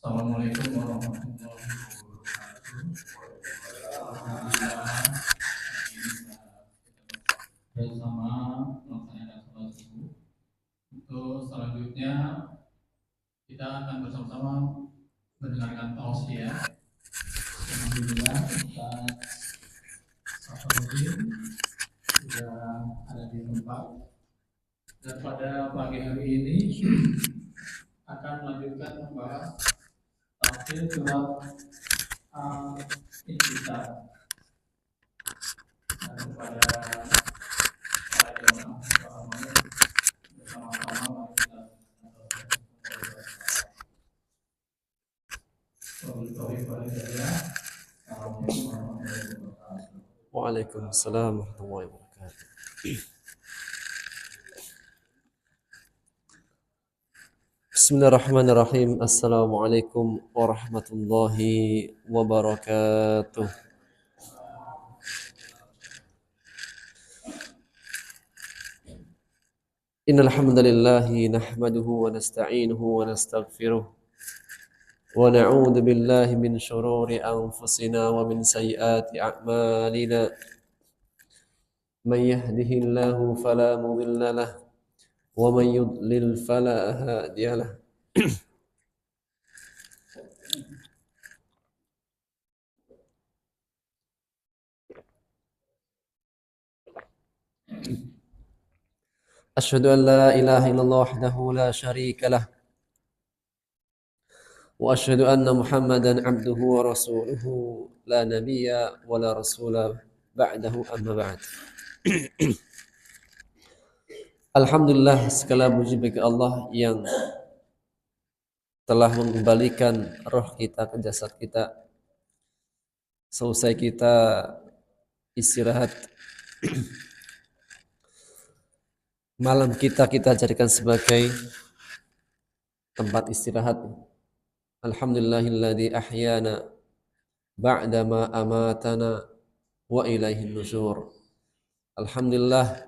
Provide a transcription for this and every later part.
Assalamualaikum warahmatullahi wabarakatuh. Bersama melaksanakan sholat subuh. Untuk selanjutnya kita akan bersama-sama mendengarkan tausiah. Alhamdulillah Ustaz Safarudin sudah ada di tempat. Dan pada pagi hari ini akan melanjutkan membahas tafsir surat Al-Infitar. Dan kepada para jemaah bersama-sama kita Waalaikumsalam warahmatullahi wabarakatuh. Bismillahirrahmanirrahim. Assalamualaikum warahmatullahi wabarakatuh. Innal hamdalillah nahmaduhu wa nasta'inuhu wa nastaghfiruh wa na'udzu billahi min shururi anfusina wa min sayyiati a'malina. Man yahdihillahu fala mudilla lahu wa man yudlil fala hadiya lahu. Asyhadu an la ilaha illallah wahdahu la syarika lah wa asyhadu anna Muhammadan abduhu wa rasuluhu la nabiyya wa la rasula ba'dahu amma ba'd. Alhamdulillah, segala puji bagi Allah yang telah mengembalikan roh kita ke jasad kita selesai kita istirahat. Malam kita jadikan sebagai tempat istirahat. Alhamdulillahilladzi ahyana ba'dama amatana wa ilaihin nusyur. Alhamdulillah,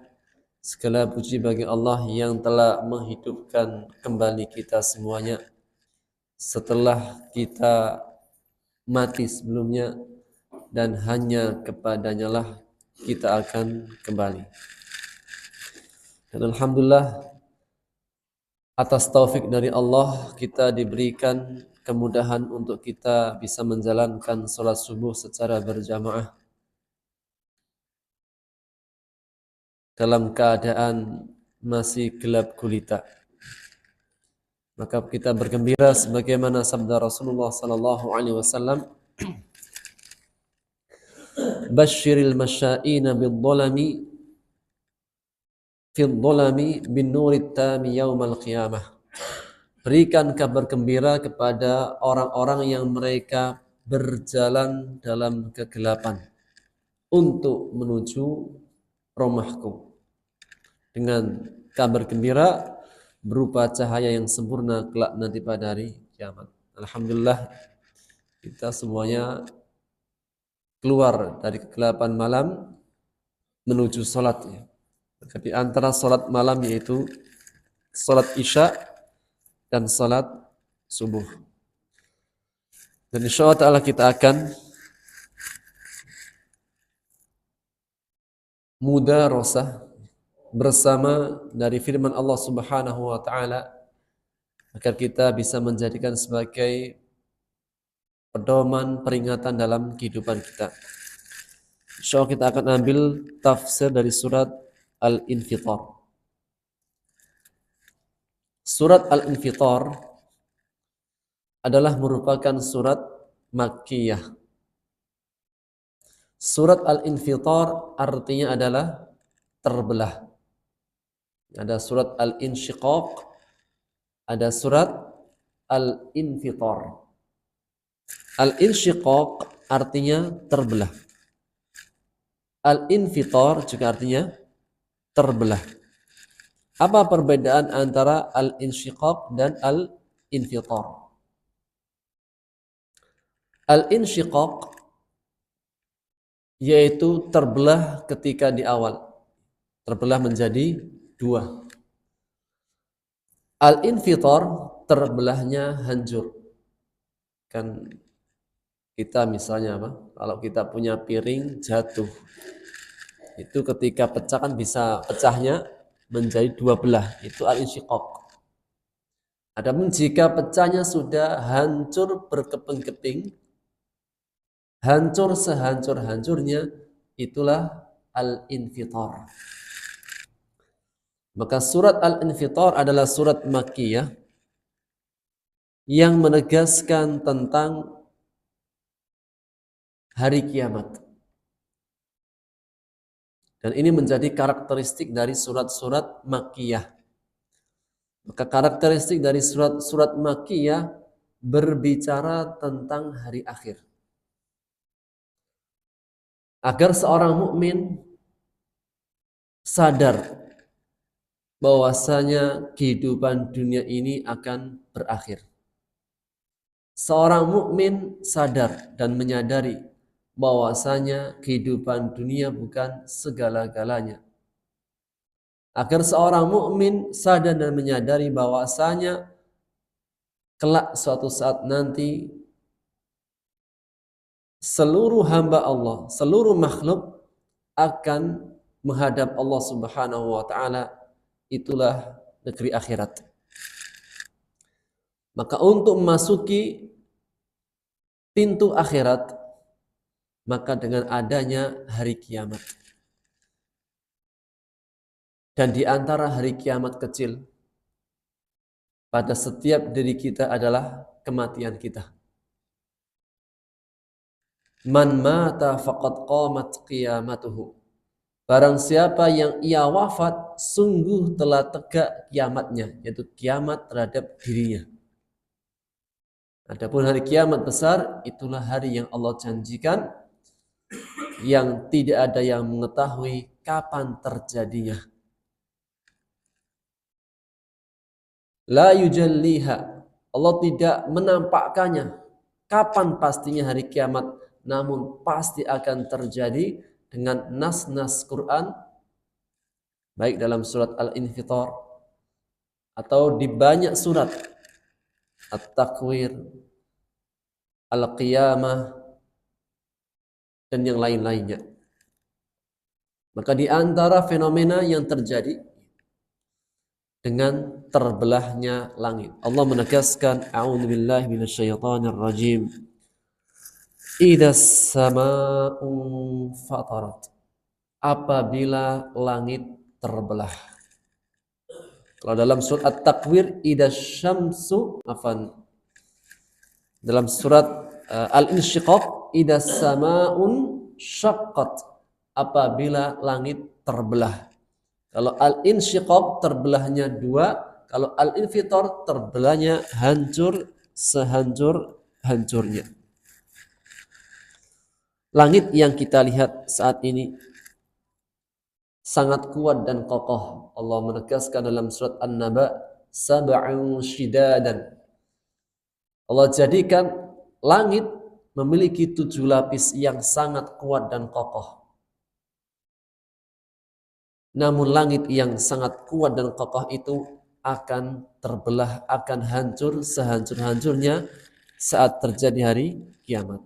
segala puji bagi Allah yang telah menghidupkan kembali kita semuanya setelah kita mati sebelumnya, dan hanya kepadanya lah kita akan kembali. Dan alhamdulillah, atas taufik dari Allah kita diberikan kemudahan untuk kita bisa menjalankan sholat subuh secara berjamaah dalam keadaan masih gelap gulita. Maka kita bergembira sebagaimana sabda Rasulullah sallallahu alaihi wasallam, "Basyiril masya'ina bid-dhalami fid-dhalami bin-nurit tami yaumal qiyamah." Berikan kabar gembira kepada orang-orang yang mereka berjalan dalam kegelapan untuk menuju rumahku, dengan kabar gembira berupa cahaya yang sempurna kelak nanti pada hari kiamat. Alhamdulillah, kita semuanya keluar dari kegelapan malam menuju sholat. Di antara sholat malam yaitu sholat isya dan sholat subuh. Dan insyaallah ta'ala kita akan mudarasah bersama dari firman Allah Subhanahu wa taala agar kita bisa menjadikan sebagai pedoman peringatan dalam kehidupan kita. Insyaallah kita akan ambil tafsir dari surat Al-Infitar. Surat Al-Infitar adalah merupakan surat Makkiyah. Surat Al-Infitar artinya adalah terbelah. Ada surat Al-Insyiqaq, ada surat Al-Infitar. Al-Insyiqaq artinya terbelah. Al-Infitar juga artinya terbelah. Apa perbedaan antara Al-Insyiqaq dan Al-Infitar? Al-Insyiqaq yaitu terbelah ketika di awal, terbelah menjadi dua. Al-Infitar terbelahnya hancur. Kan kita misalnya apa? Kalau kita punya piring jatuh, itu ketika pecah kan bisa pecahnya menjadi dua belah. Itu al-insyiqaq. Adapun jika pecahnya sudah hancur berkeping-keping, hancur sehancur-hancurnya, itulah al-infitar. Maka surat al-infitar adalah surat Makkiyah yang menegaskan tentang hari kiamat. Dan ini menjadi karakteristik dari surat-surat Makkiyah. Maka karakteristik dari surat-surat Makkiyah berbicara tentang hari akhir. Agar seorang mukmin sadar bahwasanya kehidupan dunia ini akan berakhir. Seorang mukmin sadar dan menyadari bahwasanya kehidupan dunia bukan segala-galanya. Agar seorang mukmin sadar dan menyadari bahwasanya kelak suatu saat nanti seluruh hamba Allah, seluruh makhluk akan menghadap Allah Subhanahu wa taala, itulah negeri akhirat. Maka untuk memasuki pintu akhirat, maka dengan adanya hari kiamat. Dan di antara hari kiamat kecil pada setiap diri kita adalah kematian kita. Man mata faqad qamat qiyamatuhu. Barang siapa yang ia wafat, sungguh telah tegak kiamatnya, yaitu kiamat terhadap dirinya. Adapun hari kiamat besar, itulah hari yang Allah janjikan, yang tidak ada yang mengetahui kapan terjadinya. La yujalliha, Allah tidak menampakkannya kapan pastinya hari kiamat, namun pasti akan terjadi dengan nas-nas Quran, baik dalam surat Al-Infitar atau di banyak surat, At-Takwir, Al-Qiyamah, dan yang lain-lainnya. Maka di antara fenomena yang terjadi dengan terbelahnya langit, Allah menegaskan, a'udzubillahi minasyaitonir rajim, idzas samaa'u fatarat, apabila langit terbelah. Kalau dalam surat At-Takwir, idzas syamsu, dalam surat Al-Insyiqaq, idzas samaa'un syaqqat, apabila langit terbelah. Kalau al-insyiqaq terbelahnya dua, kalau al-infitar terbelahnya hancur sehancur-hancurnya. Langit yang kita lihat saat ini sangat kuat dan kokoh. Allah menegaskan dalam surat An-Naba, sab'un shidadan. Allah jadikan langit memiliki 7 lapis yang sangat kuat dan kokoh. Namun langit yang sangat kuat dan kokoh itu akan terbelah, akan hancur sehancur-hancurnya saat terjadi hari kiamat.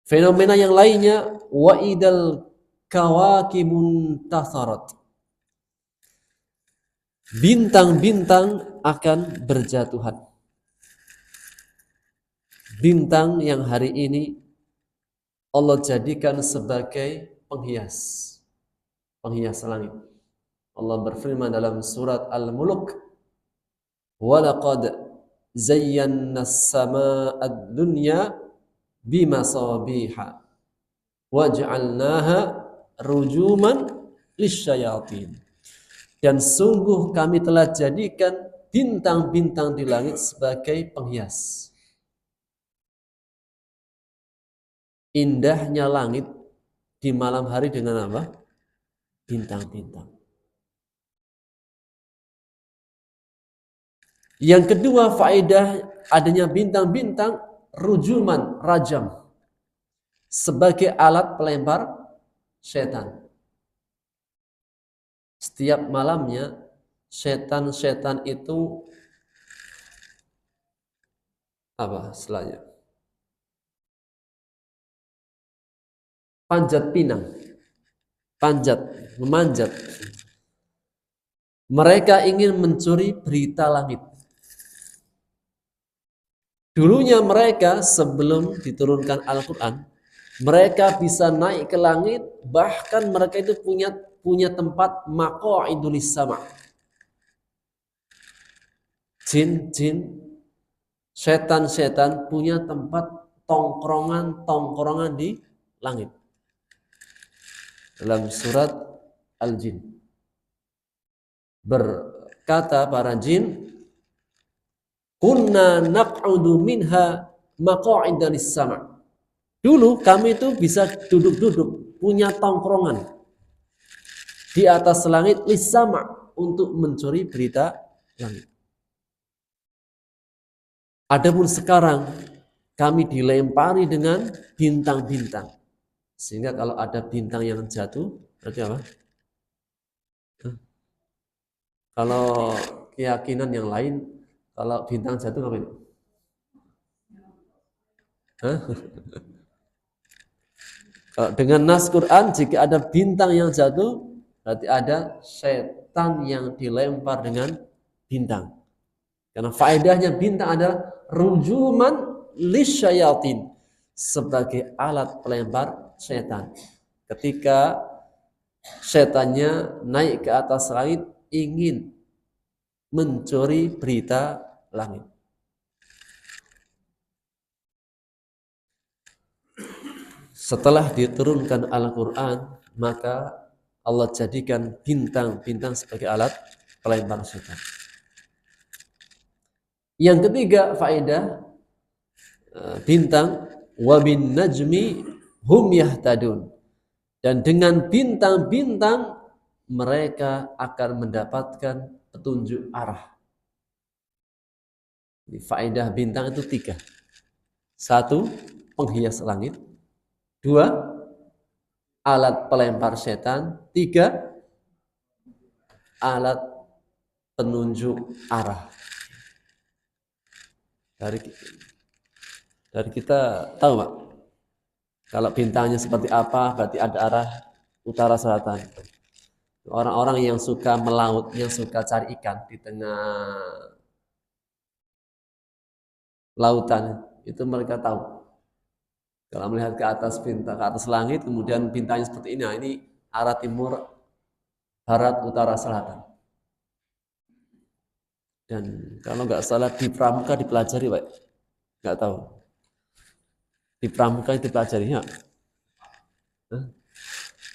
Fenomena yang lainnya, wa idal kawakibun tatharat, bintang-bintang akan berjatuhan. Bintang yang hari ini Allah jadikan sebagai penghias langit. Allah berfirman dalam surat Al-Mulk, walaqad zayyana as-samaa'a ad-dunya bimasabiha waj'alnaha rujuman lisyayatin. Dan sungguh kami telah jadikan bintang-bintang di langit sebagai penghias. Indahnya langit di malam hari dengan apa? Bintang-bintang. Yang kedua, faedah adanya bintang-bintang, rujuman, rajam, sebagai alat pelempar setan. Setiap malamnya setan-setan itu Apa setelahnya? Panjat pinang. Panjat, memanjat. Mereka ingin mencuri berita langit. Dulunya mereka sebelum diturunkan Al-Quran, mereka bisa naik ke langit, bahkan mereka itu punya tempat maqa'idul sama. Jin-jin, setan-setan punya tempat tongkrongan di langit. Dalam surat Al-Jin berkata para jin, kunna naq'udu minha maqa'ida lis-sama'. Dulu kami itu bisa duduk-duduk, punya tongkrongan di atas langit lis-sama' untuk mencuri berita langit. Adapun sekarang kami dilempari dengan bintang-bintang. Sehingga kalau ada bintang yang jatuh, berarti apa? Kalau keyakinan yang lain, kalau bintang jatuh apa itu? Kalau dengan nas Quran, jika ada bintang yang jatuh, berarti ada setan yang dilempar dengan bintang. Karena faedahnya bintang adalah rujuman lisyayatin, sebagai alat pelempar setan. Ketika setannya naik ke atas langit ingin mencuri berita langit. Setelah diturunkan Al-Quran, maka Allah jadikan bintang-bintang sebagai alat pelempar setan. Yang ketiga faedah bintang, wa bin najmi hum yahtadun, dan dengan bintang-bintang mereka akan mendapatkan petunjuk arah. Faedah bintang itu 3. 1, penghias langit. 2, alat pelempar setan. 3, alat penunjuk arah. Dari kita tahu Pak, kalau bintangnya seperti apa, berarti ada arah utara selatan. Orang-orang yang suka melaut, yang suka cari ikan di tengah lautan, itu mereka tahu. Kalau melihat ke atas bintang, ke atas langit, kemudian bintangnya seperti ini, nah ini arah timur, barat, utara, selatan. Dan kalau nggak salah di pramuka dipelajari, Pak. Nggak tahu. Di pramuka itu dipelajari, ya?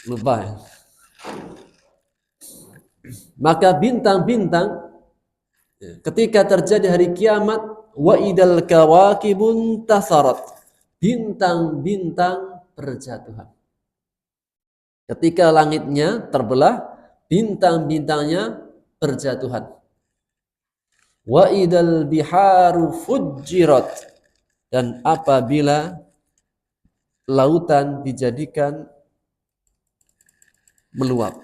Lupa ya. Maka bintang-bintang ketika terjadi hari kiamat, wa idal kawakibun tasarat, bintang-bintang berjatuhan. Ketika langitnya terbelah, bintang-bintangnya berjatuhan. Wa idal biharu fujjirat, dan apabila lautan dijadikan meluap.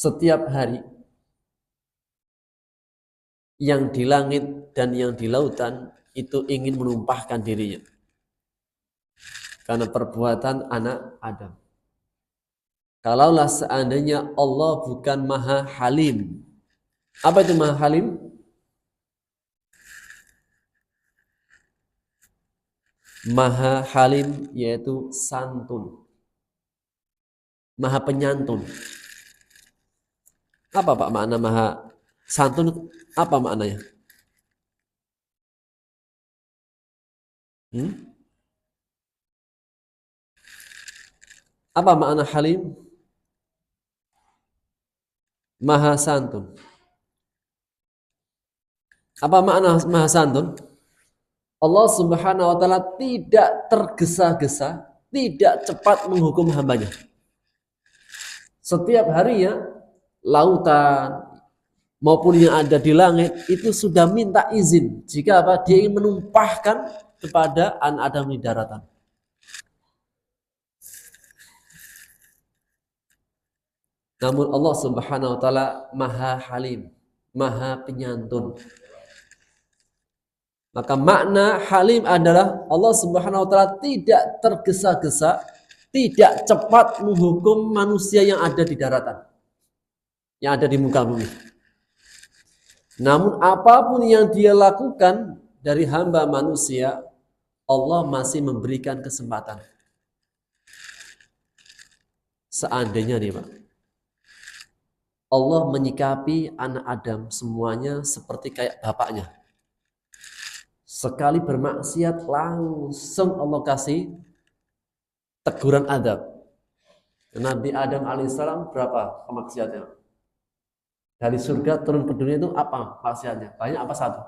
Setiap hari yang di langit dan yang di lautan itu ingin menumpahkan dirinya karena perbuatan anak Adam. Kalaulah seandainya Allah bukan Maha Halim. Apa itu Maha Halim? Maha Halim yaitu santun, Maha Penyantun. Apa Pak makna Maha Santun? Apa maknanya? Apa makna Halim? Maha Santun. Apa makna Maha Santun? Allah Subhanahu wa Ta'ala tidak tergesa-gesa, tidak cepat menghukum hambanya. Setiap harinya lautan maupun yang ada di langit itu sudah minta izin jika apa dia ingin menumpahkan kepada anak Adam di daratan. Namun Allah Subhanahu wa taala Maha Halim, Maha Penyantun. Maka makna Halim adalah Allah Subhanahu wa taala tidak tergesa-gesa, tidak cepat menghukum manusia yang ada di daratan, yang ada di muka bumi. Namun apapun yang dia lakukan dari hamba manusia, Allah masih memberikan kesempatan. Seandainya nih Pak, Allah menyikapi anak Adam semuanya seperti kayak bapaknya. Sekali bermaksiat langsung Allah kasih teguran adab. Nabi Adam alaihissalam berapa kemaksiatnya? Dari surga turun ke dunia itu apa maksiatnya? Banyak apa satu?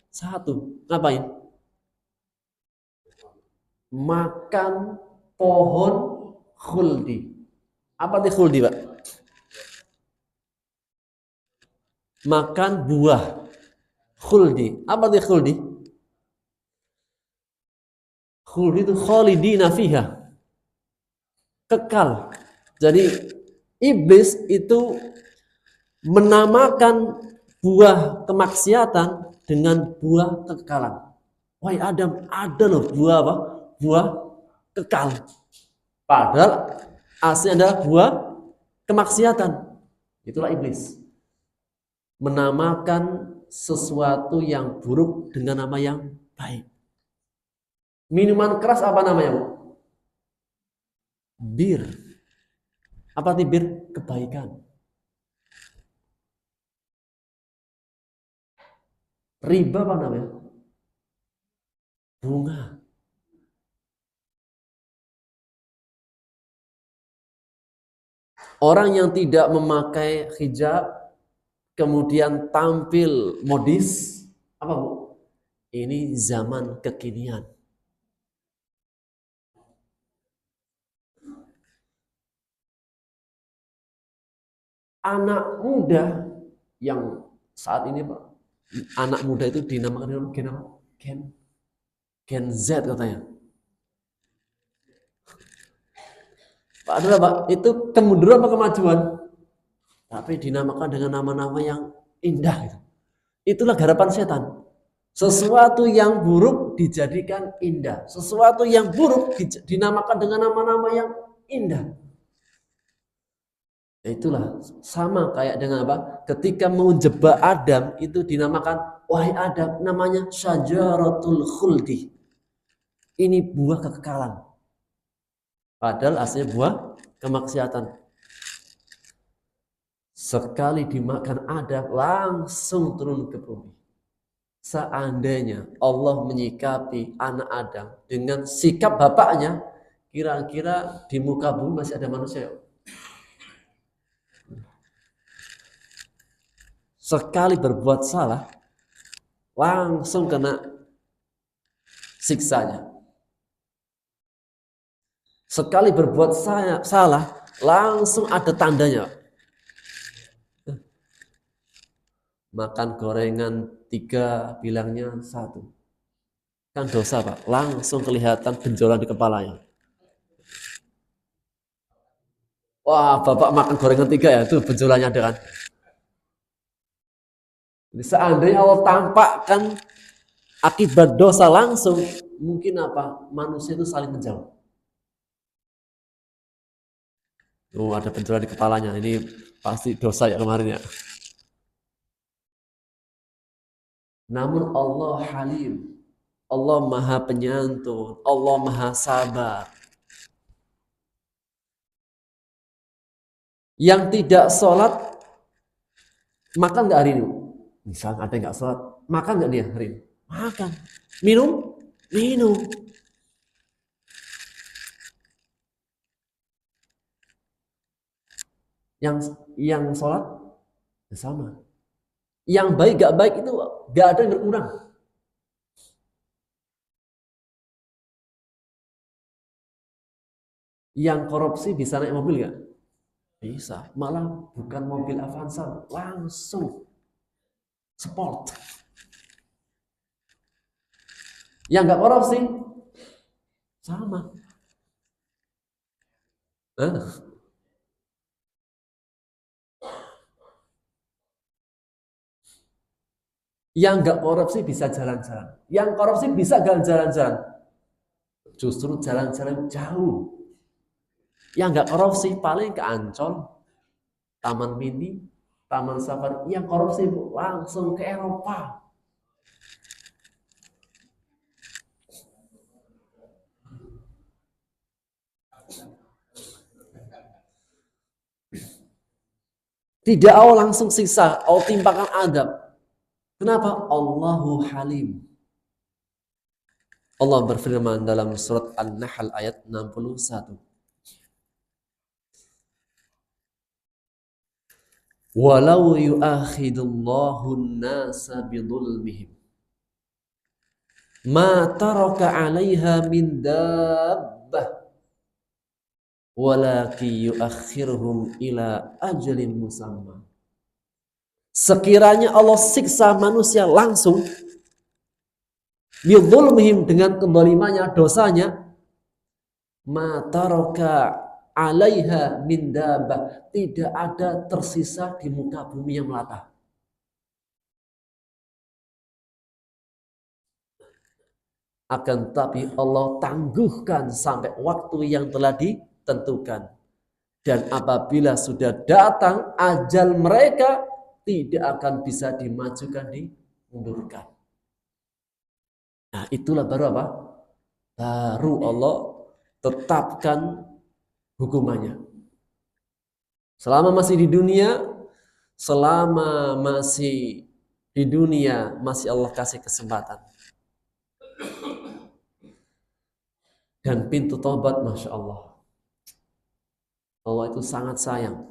Satu. Ngapain? Makan pohon khuldi. Apa itu khuldi, Pak? Makan buah khuldi. Apa itu khuldi? Khuldi itu khalidina fiha. Kekal. Jadi iblis itu menamakan buah kemaksiatan dengan buah kekekalan. Wahai Adam, ada loh buah apa? Buah kekal. Padahal aslinya adalah buah kemaksiatan. Itulah iblis. Menamakan sesuatu yang buruk dengan nama yang baik. Minuman keras apa namanya, Bu? Bir. Apa arti bir? Kebaikan. Riba apa namanya? Bunga. Orang yang tidak memakai hijab kemudian tampil modis, apa Bu? Ini zaman kekinian. Anak muda yang saat ini Pak, anak muda itu dinamakan Gen Z katanya. Padahal Pak, itu kemunduran apa kemajuan? Tapi dinamakan dengan nama-nama yang indah. Itulah garapan setan. Sesuatu yang buruk dijadikan indah. Sesuatu yang buruk dinamakan dengan nama-nama yang indah. Itulah sama kayak dengan apa? Ketika menjebak Adam itu dinamakan, wahai Adam, namanya syajaratul khuldi. Ini buah kekekalan. Padahal aslinya buah kemaksiatan. Sekali dimakan Adam langsung turun ke bumi. Seandainya Allah menyikapi anak Adam dengan sikap bapaknya, kira-kira di muka bumi masih ada manusia? Sekali berbuat salah, langsung kena siksanya. Sekali berbuat salah, langsung ada tandanya. Makan gorengan 3, bilangnya 1. Kan dosa Pak, langsung kelihatan benjolan di kepalanya. Wah, Bapak makan gorengan 3 ya, itu benjolannya ada kan. Jadi seandainya Allah tampakkan akibat dosa langsung, mungkin apa? Manusia itu saling menjauh. Oh, ada benjolan di kepalanya, ini pasti dosa ya kemarin ya. Namun Allah Halim, Allah Maha Penyantun, Allah Maha Sabar. Yang tidak sholat, makan nggak hari ini? Misalnya ada yang nggak sholat, makan nggak dia hari ini? Makan. Minum? Minum. Yang sholat, ya sama. Yang baik gak baik itu gak ada yang berkurang. Yang korupsi bisa naik mobil gak? Bisa. Malah bukan mobil Avanza, langsung sport. Yang nggak korupsi sama. Yang nggak korupsi bisa jalan-jalan. Yang korupsi bisa jalan-jalan. Justru jalan-jalan jauh. Yang nggak korupsi paling ke Ancol, Taman Mini, Taman Safari. Yang korupsi langsung ke Eropa. Tidak langsung siksa, timpakan adab. Kenapa? Allahu Halim. Allah berfirman dalam surat An-Nahl ayat 61. Walau yu'akhidullahu an-nasa bidhulmihim ma taraka 'alaiha min dabbah walaki yu'akhiruhum ila ajalin musamma. Sekiranya Allah siksa manusia langsung bidhulmihim dengan kezalimannya, dosanya, ma taraka 'alaiha min dabbah, tidak ada tersisa di muka bumi yang melata. Akan tetapi Allah tangguhkan sampai waktu yang telah ditentukan. Dan apabila sudah datang ajal mereka, tidak akan bisa dimajukan, dimundurkan. Nah, itulah baru apa? Baru Allah tetapkan hukumannya. Selama masih di dunia, masih Allah kasih kesempatan. Dan pintu taubat, Masya Allah. Allah itu sangat sayang.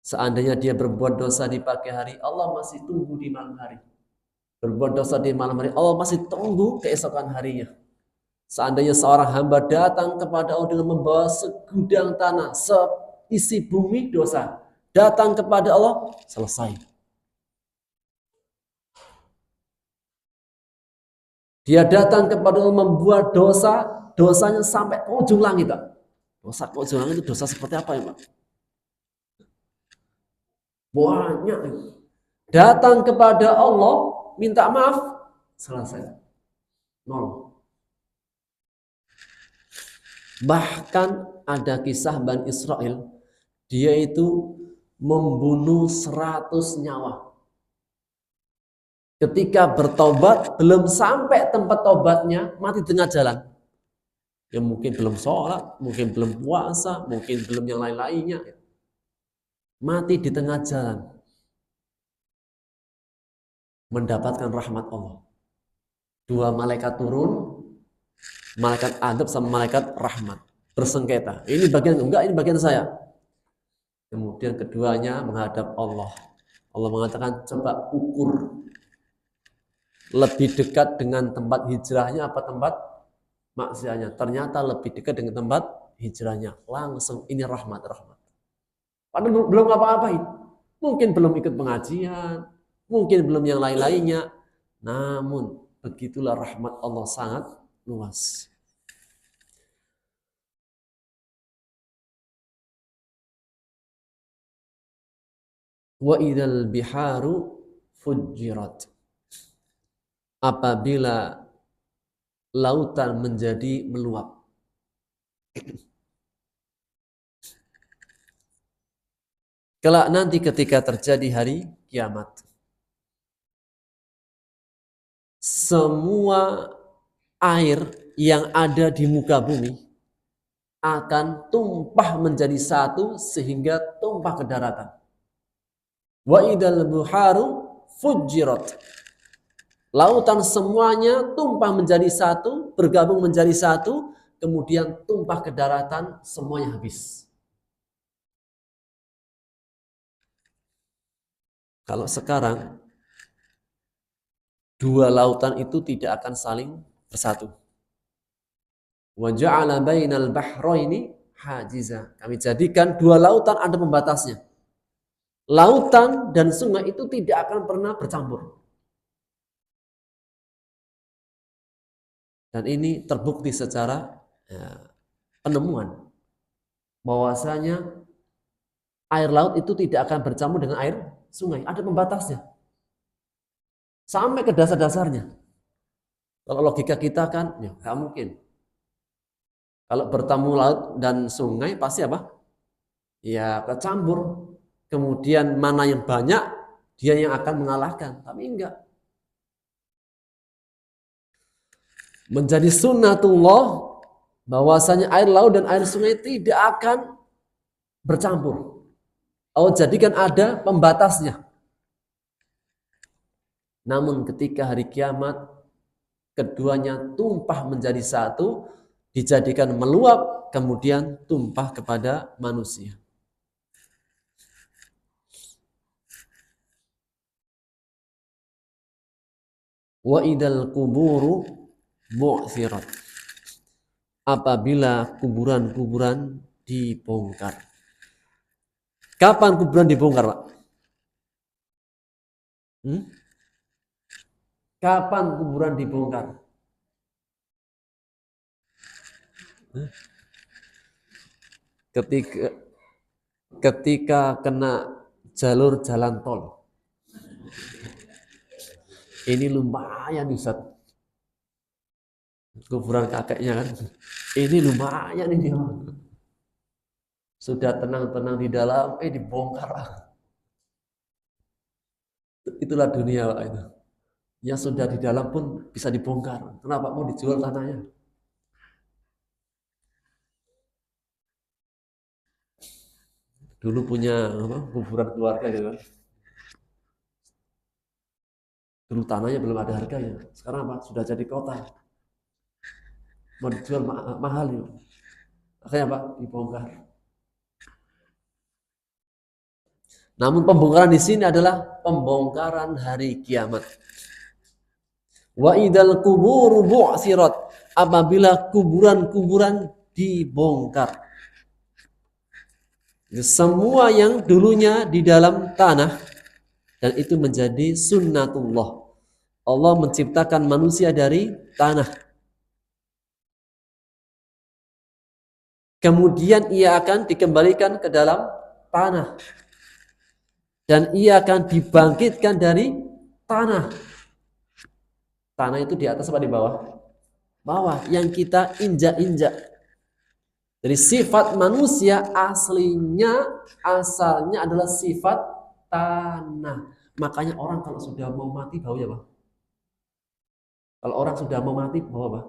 Seandainya dia berbuat dosa di pagi hari, Allah masih tunggu di malam hari. Berbuat dosa di malam hari, Allah masih tunggu keesokan harinya. Seandainya seorang hamba datang kepada Allah dengan membawa segudang tanah, seisi bumi dosa, datang kepada Allah, selesai. Dia datang kepada Allah membuat dosa, dosanya sampai ke ujung langit. Dosa ke ujung langit itu dosa seperti apa ya, Pak? Banyak. Datang kepada Allah, minta maaf, selesai. Nol. Bahkan ada kisah Bani Israel, dia itu membunuh 100 nyawa. Ketika bertobat, belum sampai tempat tobatnya, mati tengah jalan. Ya mungkin belum sholat, mungkin belum puasa, mungkin belum yang lain-lainnya. Mati di tengah jalan. Mendapatkan rahmat Allah. 2 malaikat turun, malaikat adab sama malaikat rahmat. Bersengketa. Ini bagian enggak, ini bagian saya. Kemudian keduanya menghadap Allah. Allah mengatakan, coba ukur lebih dekat dengan tempat hijrahnya apa tempat maksiatnya. Ternyata lebih dekat dengan tempat hijrahnya. Langsung ini rahmat. Padahal belum apa-apain. Mungkin belum ikut pengajian, mungkin belum yang lain-lainnya. Namun begitulah rahmat Allah sangat luas. Wa idzal biharu fujirat. Apabila lautan menjadi meluap. Kelak nanti ketika terjadi hari kiamat, semua air yang ada di muka bumi akan tumpah menjadi satu sehingga tumpah ke daratan. Wa idzal biharu fujirat. Lautan semuanya tumpah menjadi satu, bergabung menjadi satu, kemudian tumpah ke daratan, semuanya habis. Kalau sekarang, 2 lautan itu tidak akan saling bersatu. Wa ja'ala bainal bahraini hajiza. Kami jadikan 2 lautan ada pembatasnya. Lautan dan sungai itu tidak akan pernah bercampur. Dan ini terbukti secara penemuan bahwasanya air laut itu tidak akan bercampur dengan air sungai, ada pembatasnya sampai ke dasar-dasarnya. Kalau logika kita kan ya nggak mungkin. Kalau bertemu laut dan sungai pasti apa? Ya kecampur. Kemudian mana yang banyak dia yang akan mengalahkan. Tapi enggak. Menjadi sunnatullah bahwasanya air laut dan air sungai tidak akan bercampur. Allah jadikan ada pembatasnya. Namun ketika hari kiamat keduanya tumpah menjadi satu, dijadikan meluap, kemudian tumpah kepada manusia. Wa idal kuburu bu'thirat. Apabila kuburan-kuburan dibongkar. Kapan kuburan dibongkar, Pak? Kapan kuburan dibongkar? Ketika kena jalur jalan tol. Ini lumayan Ustaz. Kuburan kakeknya kan. Ini lumayan ini. Sudah tenang-tenang di dalam, dibongkar. Itulah dunia Pak itu. Yang sudah di dalam pun bisa dibongkar. Kenapa mau dijual tanahnya? Dulu punya kuburan keluarga gitu. Dulu tanahnya belum ada harganya. Sekarang apa? Sudah jadi kota. Mau dijual mahal ya. Akhirnya apa? Dibongkar. Namun pembongkaran di sini adalah pembongkaran hari kiamat. Wa idal kuburu bu'sirat. Apabila kuburan-kuburan dibongkar. Semua yang dulunya di dalam tanah, dan itu menjadi sunnatullah. Allah menciptakan manusia dari tanah. Kemudian ia akan dikembalikan ke dalam tanah. Dan ia akan dibangkitkan dari tanah. Tanah itu di atas apa di bawah? Bawah, yang kita injak-injak. Jadi sifat manusia asalnya adalah sifat tanah. Makanya orang kalau sudah mau mati baunya apa? Kalau orang sudah mau mati bau apa?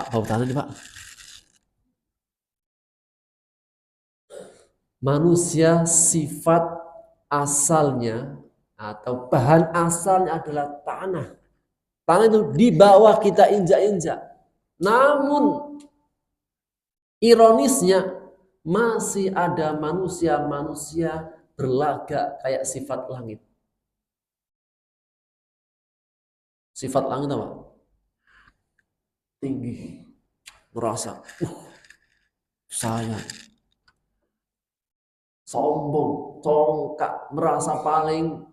Bau tanah nih Pak. Manusia sifat asalnya atau bahan asalnya adalah tanah. Tanah itu di bawah kita injak-injak. Namun ironisnya masih ada manusia-manusia berlagak kayak sifat langit. Sifat langit apa? Tinggi, merasa saya sombong, congkak, merasa paling.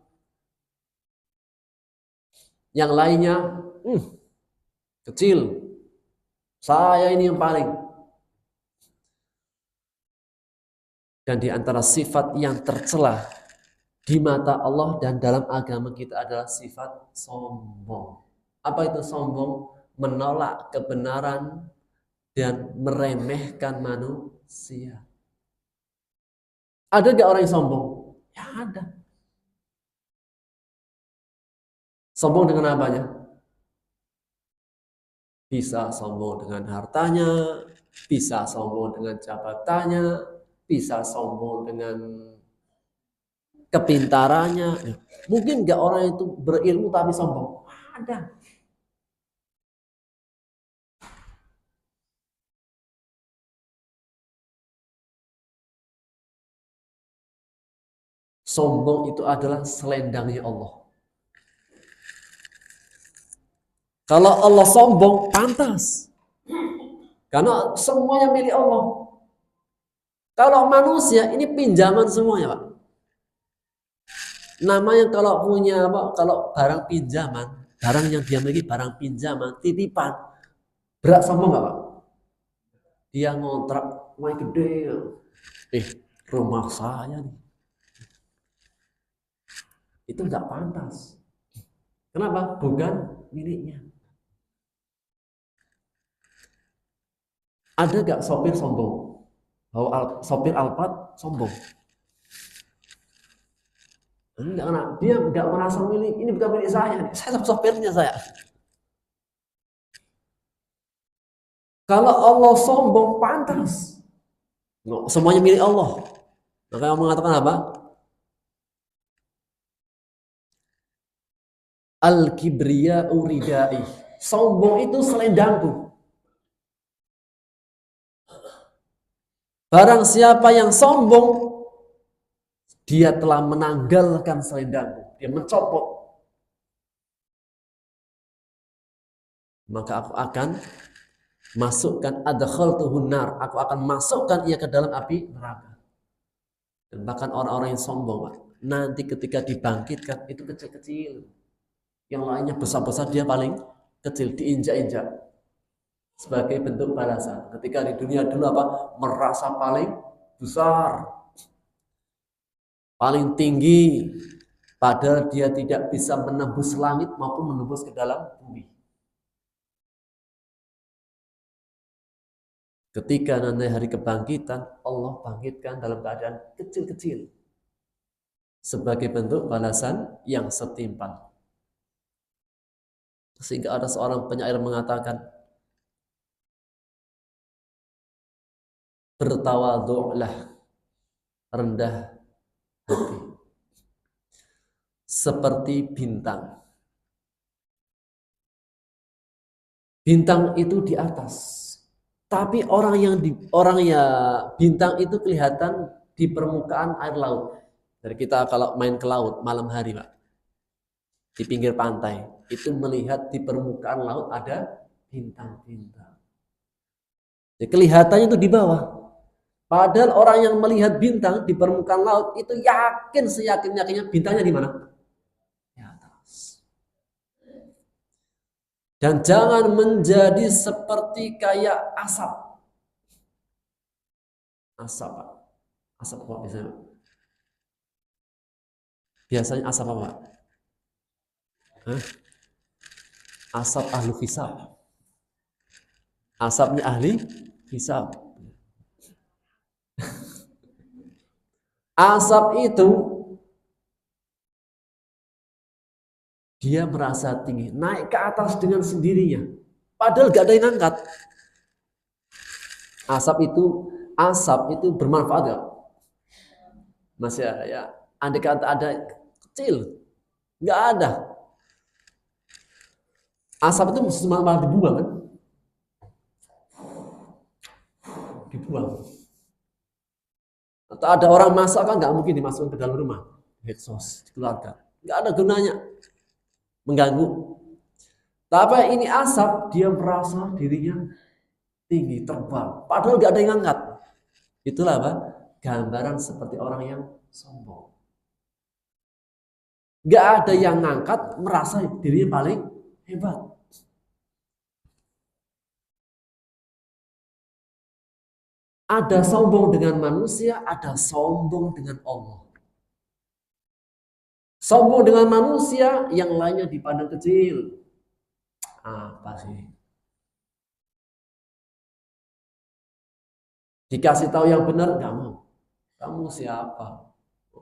Yang lainnya kecil. Saya ini yang paling. Dan di antara sifat yang tercela di mata Allah dan dalam agama kita adalah sifat sombong. Apa itu sombong? Menolak kebenaran dan meremehkan manusia. Ada gak orang yang sombong? Ya ada. Sombong dengan apanya? Bisa sombong dengan hartanya, bisa sombong dengan jabatannya, bisa sombong dengan kepintarannya. Mungkin nggak orang itu berilmu tapi sombong? Ada. Sombong itu adalah selendangnya Allah. Kalau Allah sombong, pantas. Karena semuanya milik Allah. Kalau manusia, ini pinjaman semuanya, Pak. Namanya kalau punya apa? Kalau barang pinjaman, barang yang dia miliki, barang pinjaman, titipan, berat sombong nggak Pak? Dia ngontrak rumah gede, rumah saya nih, itu nggak pantas. Kenapa? Bukan miliknya. Ada nggak sopir sombong? Sopir Alphard sombong? Enggak, dia nggak merasa milik, ini bukan milik saya sopirnya saya. Kalau Allah sombong, pantas. Semuanya milik Allah. Maka Allah mengatakan apa? Al-kibriya uridai. Sombong itu selendangku. Barang siapa yang sombong, dia telah menanggalkan selendangku. Dia mencopot. Maka aku akan masukkan adkhaltuhun nar, aku akan masukkan ia ke dalam api neraka. Dan bahkan orang-orang yang sombong, Pak, nanti ketika dibangkitkan itu kecil-kecil, yang lainnya besar-besar, dia paling kecil, diinjak-injak sebagai bentuk balasan. Ketika di dunia dulu apa? Merasa paling besar, paling tinggi, padahal dia tidak bisa menembus langit maupun menembus ke dalam bumi. Ketika nanti hari kebangkitan, Allah bangkitkan dalam keadaan kecil-kecil sebagai bentuk balasan yang setimpal. Sehingga ada seorang penyair mengatakan, bertawadhu'lah, rendah hati, seperti bintang. Bintang itu di atas. Tapi bintang itu kelihatan di permukaan air laut. Jadi kita kalau main ke laut malam hari, Pak, di pinggir pantai, itu melihat di permukaan laut ada bintang-bintang. Jadi kelihatannya itu di bawah. Padahal orang yang melihat bintang di permukaan laut itu yakin seyakin-yakinnya bintangnya di mana? Di atas. Dan jangan menjadi seperti kayak asap. Asap, Pak. Asap apa biasanya? Biasanya asap apa, Pak? Asap ahli hisab. Asapnya ahli hisab. Asap itu dia merasa tinggi, naik ke atas dengan sendirinya, padahal gak ada yang angkat. Asap itu bermanfaat gak? Masih ya, andai kata ada kecil, nggak ada. Asap itu malah dibuang kan? Dibuang. Atau ada orang masak kan nggak mungkin dimasukkan ke dalam rumah, exhaust dikeluarkan, nggak ada gunanya, mengganggu. Tapi ini asap, dia merasa dirinya tinggi, terbang, padahal nggak ada yang angkat. Itulah apa? Gambaran seperti orang yang sombong. Nggak ada yang ngangkat, merasa dirinya paling hebat. Ada sombong dengan manusia, ada sombong dengan Allah. Sombong dengan manusia, yang lainnya dipandang kecil. Apa sih? Dikasih tahu yang benar, nggak mau. Kamu siapa?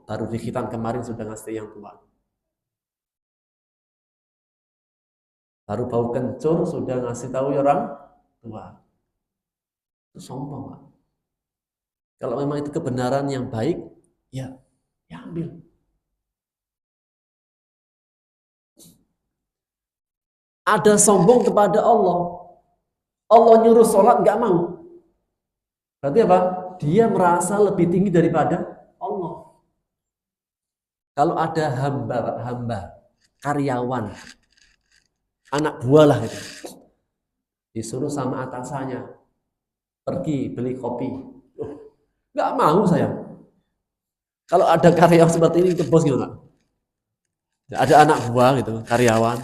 Baru di khitan kemarin sudah ngasih yang tua. Baru bau kencur sudah ngasih tahu orang tua. Itu sombong, Pak. Kalau memang itu kebenaran yang baik, ya ambil. Ada sombong kepada Allah. Allah nyuruh sholat nggak mau. Berarti apa? Dia merasa lebih tinggi daripada Allah. Kalau ada hamba, karyawan, anak buah lah itu, disuruh sama atasannya pergi beli kopi, nggak mau saya. Kalau ada karyawan seperti ini, itu bos gitu nggak? Ada anak buah gitu, karyawan,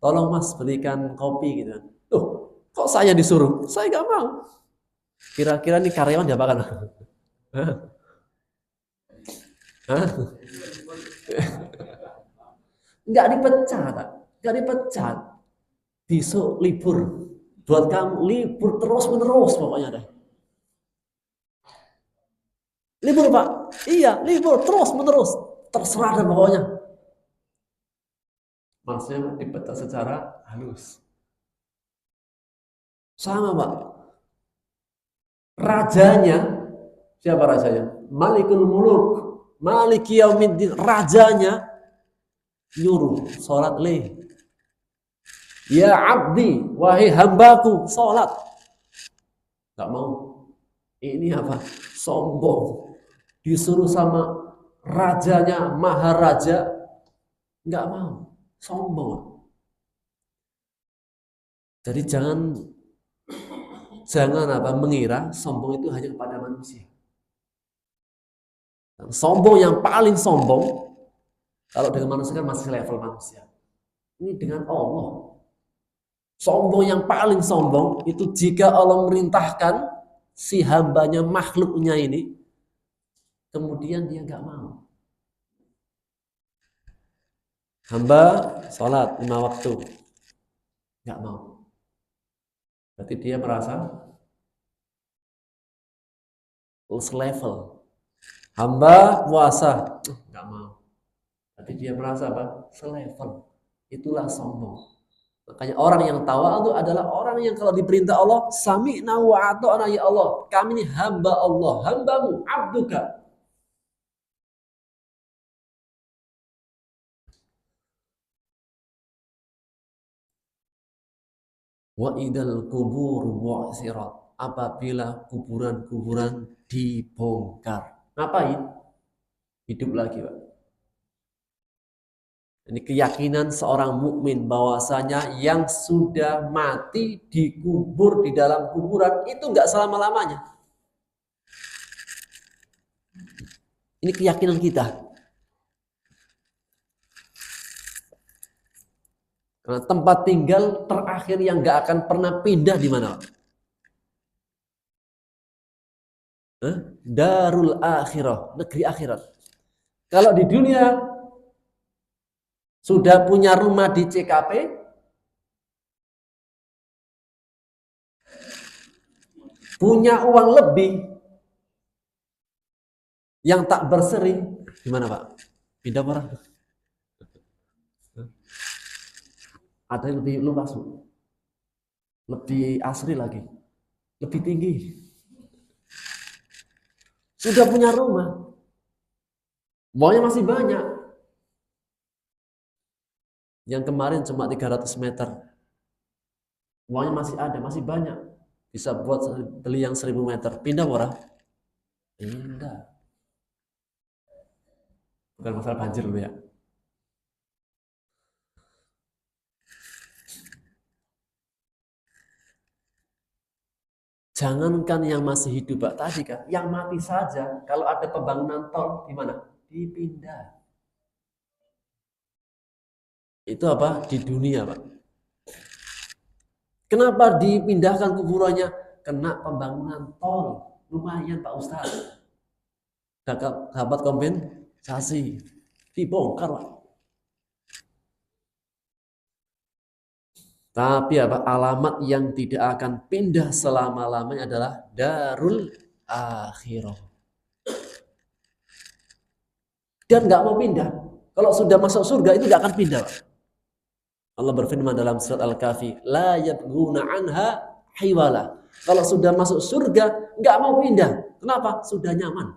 tolong mas belikan kopi gitu kan. Loh, kok saya disuruh? Saya nggak mau. Kira-kira nih karyawan diapakan? Hah? Hah? Nggak dipecat, Pak. Nggak dipecat. Besok libur. Buat kamu libur terus-menerus pokoknya deh. Libur Pak? Iya, libur terus-menerus. Terserah deh pokoknya. Maksudnya dipecat secara halus. Sama Pak. Rajanya, siapa rajanya? Malikul Muluk. Maliki Yaumiddin. Rajanya nyuruh sholat leh. Ya abdi, wahai hambaku, sholat. Gak mau. Ini apa? Sombong. Disuruh sama rajanya, maharaja, nggak mau. Sombong. Jadi jangan apa mengira sombong itu hanya kepada manusia. Sombong yang paling sombong, kalau dengan manusia kan masih level manusia. Ini dengan Allah. Sombong yang paling sombong itu jika Allah merintahkan si hambanya makhluknya ini, kemudian dia nggak mau. Hamba sholat 5 waktu, nggak mau. Berarti dia merasa level. Hamba puasa, nggak mau. Berarti dia merasa apa? Selevel. Itulah sombong. Makanya orang yang tawadhu adalah orang yang kalau diperintah Allah, sami'na wa ata'na ya Allah. Kami ini hamba Allah, hambamu, abduka. Wa idal kubur mu'sirat. Apabila kuburan-kuburan dibongkar. Ngapain? Hidup lagi, Pak. Ini keyakinan seorang mukmin bahwasanya yang sudah mati dikubur di dalam kuburan itu enggak selama-lamanya. Ini keyakinan kita. Karena tempat tinggal terakhir yang enggak akan pernah pindah di mana? Darul akhirah, negeri akhirat. Kalau di dunia sudah punya rumah di CKP, punya uang lebih yang tak berseri, gimana Pak? Pindah orang? Ada yang lebih luas, lebih asri lagi, lebih tinggi. Sudah punya rumah, uangnya masih banyak. Yang kemarin cuma 300 meter, uangnya masih ada, masih banyak. Bisa buat beli yang 1000 meter. Pindah orang? Pindah. Bukan masalah banjir dulu ya. Jangankan yang masih hidup Pak tadi kan, yang mati saja kalau ada pembangunan tol di mana? Dipindah. Itu apa? Di dunia Pak. Kenapa dipindahkan kuburannya? Kena pembangunan tol. Lumayan Pak Ustaz. Dapat kompensasi. Dibongkar Pak. Tapi apa? Alamat yang tidak akan pindah selama-lamanya adalah darul akhirah. Dan nggak mau pindah. Kalau sudah masuk surga itu nggak akan pindah. Allah berfirman dalam surat Al-Kahfi, la yabghuna anha hiwala. Kalau sudah masuk surga nggak mau pindah. Kenapa? Sudah nyaman.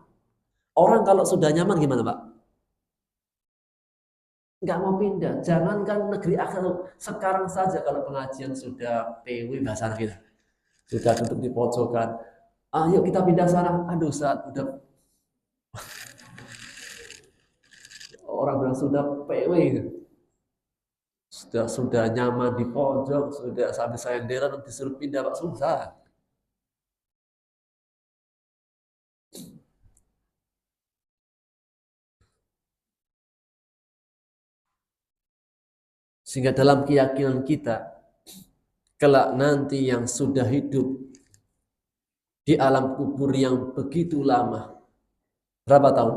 Orang kalau sudah nyaman gimana Pak? Nggak mau pindah. Jangankan negeri akhirat, sekarang saja kalau pengajian sudah PW bahasa kita, sudah duduk di pojokan, ayo kita pindah sana. Aduh saat udah orang bilang sudah PW, sudah nyaman di pojok, sudah sampai senderan disuruh pindah Pak, susah. Sehingga dalam keyakinan kita, kelak nanti yang sudah hidup di alam kubur yang begitu lama, berapa tahun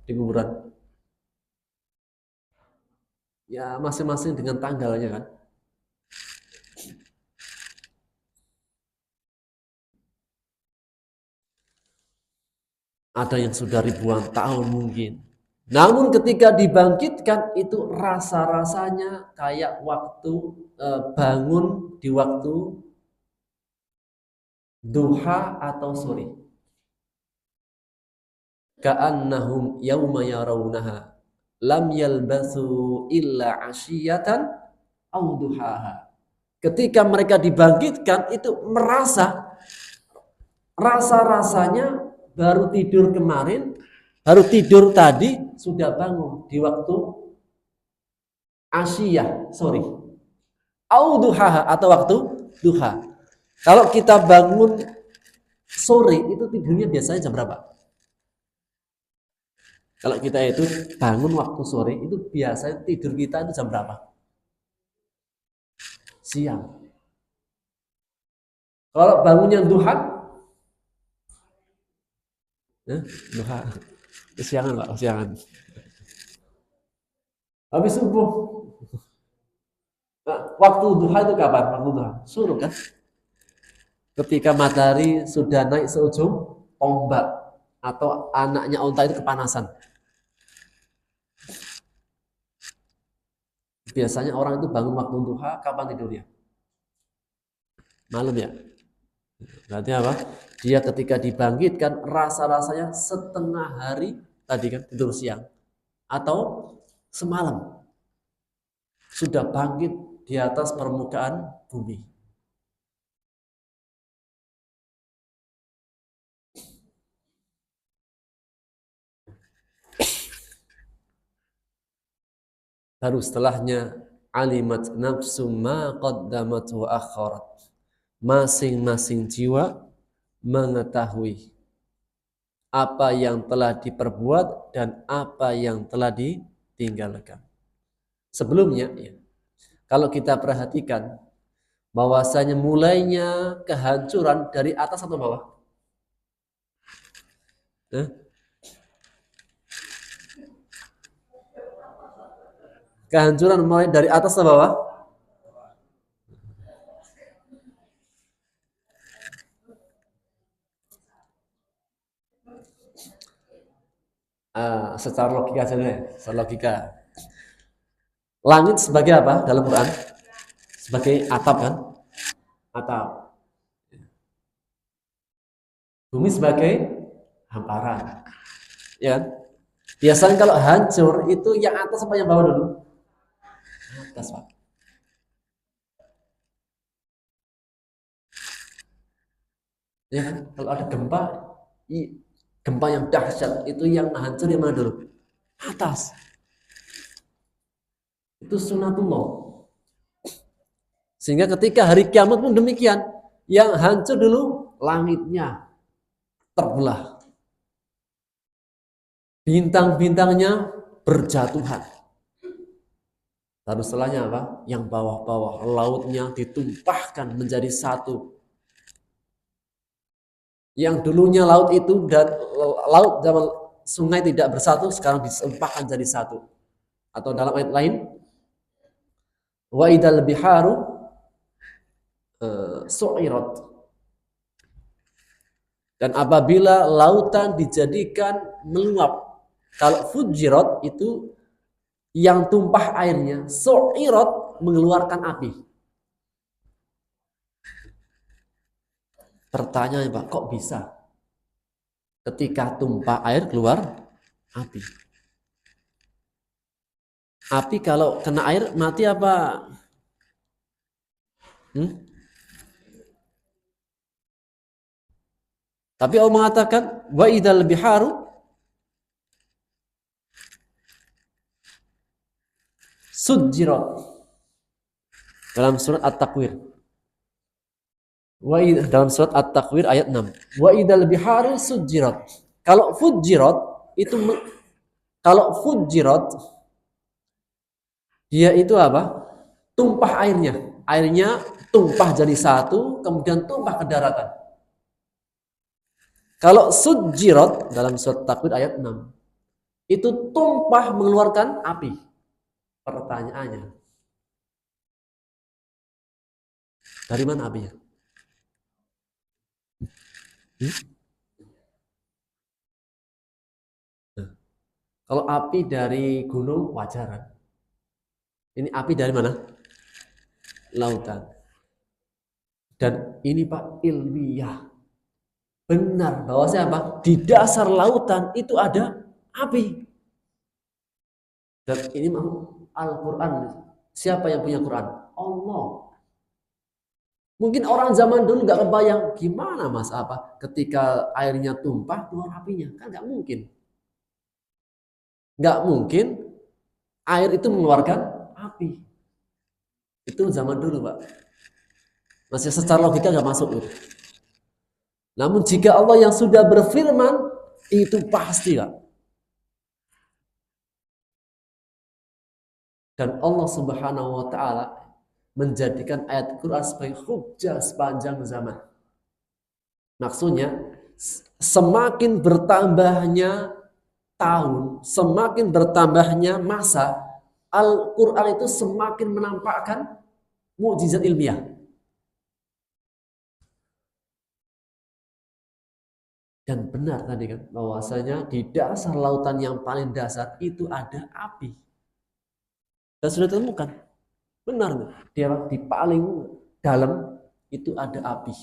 di kuburan? Ya masing-masing dengan tanggalnya kan. Ada yang sudah ribuan tahun mungkin. Namun ketika dibangkitkan itu rasa-rasanya kayak waktu bangun di waktu duha atau sore. Ka'annahum yawma yarawnaha lam yalbathu illa asyiyatan aw duhaha. Ketika mereka dibangkitkan itu merasa rasa-rasanya baru tidur kemarin, baru tidur tadi sudah bangun di waktu asyiyah, sorry, au duhaha atau waktu duha. Kalau kita bangun sore itu tidurnya biasanya jam berapa? Kalau kita itu bangun waktu sore itu biasanya tidur kita itu jam berapa? Siang. Kalau bangunnya duha, duha, kesiangan Pak, kesiangan. Habis subuh. Nah, waktu duha itu kapan? Waktu duha suruh kan? Ketika matahari sudah naik seujung tombak atau anaknya onta itu kepanasan. Biasanya orang itu bangun waktu duha, kapan tidurnya? Malam ya? Berarti apa? Dia ketika dibangkitkan rasa-rasanya setengah hari tadi kan tidur siang atau semalam sudah bangkit di atas permukaan bumi. Baru setelahnya alimat nafsum ma qaddamat wa akharat. Masing-masing jiwa mengetahui apa yang telah diperbuat dan apa yang telah ditinggalkan. Sebelumnya, ya, kalau kita perhatikan bahwasanya mulainya kehancuran dari atas atau bawah? Kehancuran mulai dari atas atau bawah? Secara logika saja, secara logika. Langit sebagai apa dalam Quran? Sebagai atap kan? Atap. Bumi sebagai hamparan. Ya kan? Biasanya kalau hancur itu yang atas apa yang bawah dulu? Atas, Pak. Ya kan? Kalau ada gempa yang dahsyat itu yang hancur yang mana dulu? Atas. Itu sunatullah. Sehingga ketika hari kiamat pun demikian, yang hancur dulu langitnya terbelah, bintang-bintangnya berjatuhan. Lalu setelahnya apa? Yang bawah-bawah lautnya ditumpahkan menjadi satu. Yang dulunya laut itu dan laut zaman sungai tidak bersatu sekarang ditumpahkan jadi satu. Atau dalam ayat lain, wa idal biharu su'irat. Dan apabila lautan dijadikan meluap, kalau fujirat itu yang tumpah airnya, su'irat mengeluarkan api. Pertanyaan Pak, kok bisa? Ketika tumpah air keluar api. Api kalau kena air mati apa? Tapi Allah mengatakan wa idzal biharu sujjirat dalam surat At-Takwir. Dalam surat At-Takwir ayat 6. Wa idzal biharu sujjirat. Kalau fujirat itu kalau fujirat dia itu apa? tumpah airnya tumpah jadi satu, kemudian tumpah ke daratan. Kalau sujirat dalam surat Takwir ayat 6, itu tumpah mengeluarkan api. Pertanyaannya, dari mana apinya? Nah, kalau api dari gunung wajar. Ini api dari mana? Lautan. Dan ini Pak ilmiah. Benar bahwasanya apa? Di dasar lautan itu ada api. Dan ini Al-Quran. Siapa yang punya Quran? Allah. Mungkin orang zaman dulu nggak kebayang gimana mas apa ketika airnya tumpah keluar apinya, kan nggak mungkin. Nggak mungkin air itu mengeluarkan api. Itu zaman dulu Pak. Masih secara logika nggak masuk gitu. Namun jika Allah yang sudah berfirman, itu pasti Pak. Dan Allah Subhanahu wa taala menjadikan ayat Quran sebagai hujjah sepanjang zaman. Maksudnya semakin bertambahnya tahun, semakin bertambahnya masa, Al-Quran itu semakin menampakkan mukjizat ilmiah. Dan benar tadi kan, bahwasanya di dasar lautan yang paling dasar itu ada api. Dan sudah ditemukan. Benar, di paling dalam itu ada api.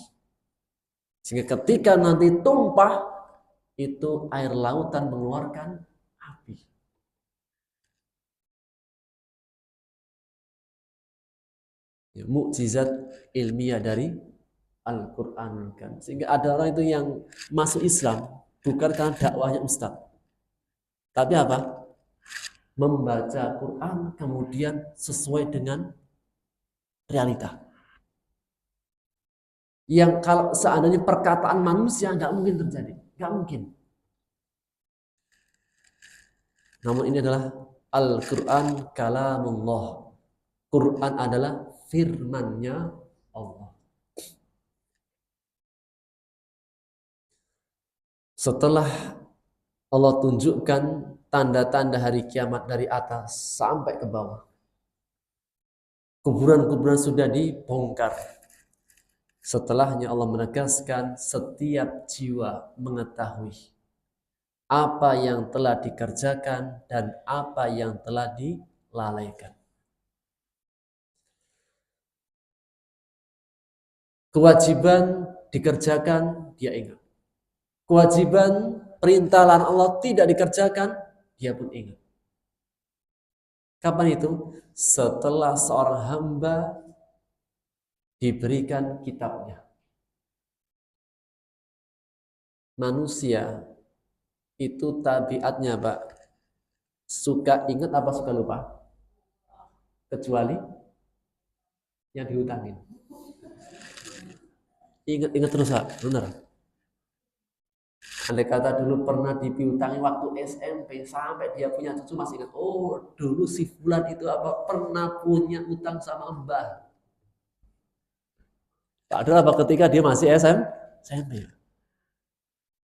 Sehingga ketika nanti tumpah, itu air lautan mengeluarkan api. Ya, mukjizat ilmiah dari Al-Quran kan. Sehingga ada orang itu yang masuk Islam bukan karena dakwahnya Ustaz, tapi apa? Membaca Quran kemudian sesuai dengan realita. Yang kalau seandainya perkataan manusia nggak mungkin terjadi, nggak mungkin. Namun ini adalah Al-Quran kalamullah. Quran adalah firman-Nya Allah. Setelah Allah tunjukkan tanda-tanda hari kiamat dari atas sampai ke bawah, kuburan-kuburan sudah dibongkar. Setelahnya Allah menegaskan setiap jiwa mengetahui apa yang telah dikerjakan dan apa yang telah dilalaikan. Kewajiban dikerjakan, dia ingat. Kewajiban perintah Allah tidak dikerjakan, dia pun ingat. Kapan itu? Setelah seorang hamba diberikan kitabnya. Manusia itu tabiatnya Pak, suka ingat apa suka lupa? Kecuali yang dihutangin. Ingat terus Pak, benar. Andai kata dulu pernah dipiutangi waktu SMP sampai dia punya cucu masih ingat, oh dulu si fulan itu apa pernah punya utang sama Mbah. Padahal apa ketika dia masih SMP.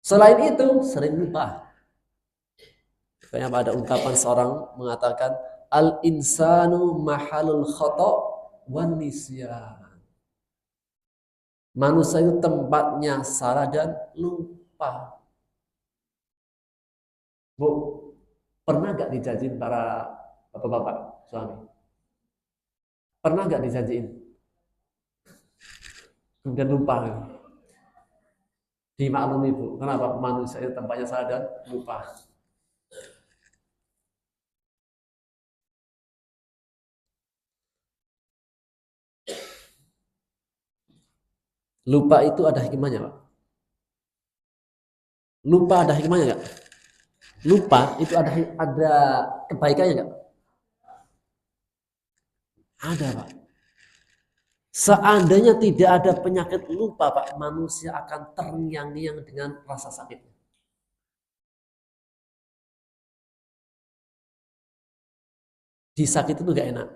Selain itu sering lupa. Makanya ada ungkapan seorang mengatakan al-insanu mahalul khata' wan nisyan. Manusia itu tempatnya salah dan lupa. Bu, pernah gak dijanjiin para bapak-bapak suami? Pernah gak dijanjiin? Kemudian lupa. Dimaklumi Bu, kenapa manusia itu tempatnya salah dan lupa. Lupa itu ada hikmahnya Pak. Lupa ada hikmahnya gak? Lupa itu ada kebaikannya nggak? Ada Pak. Seandainya tidak ada penyakit lupa Pak, manusia akan terngiang-ngiang dengan rasa sakit. Disakit itu nggak enak.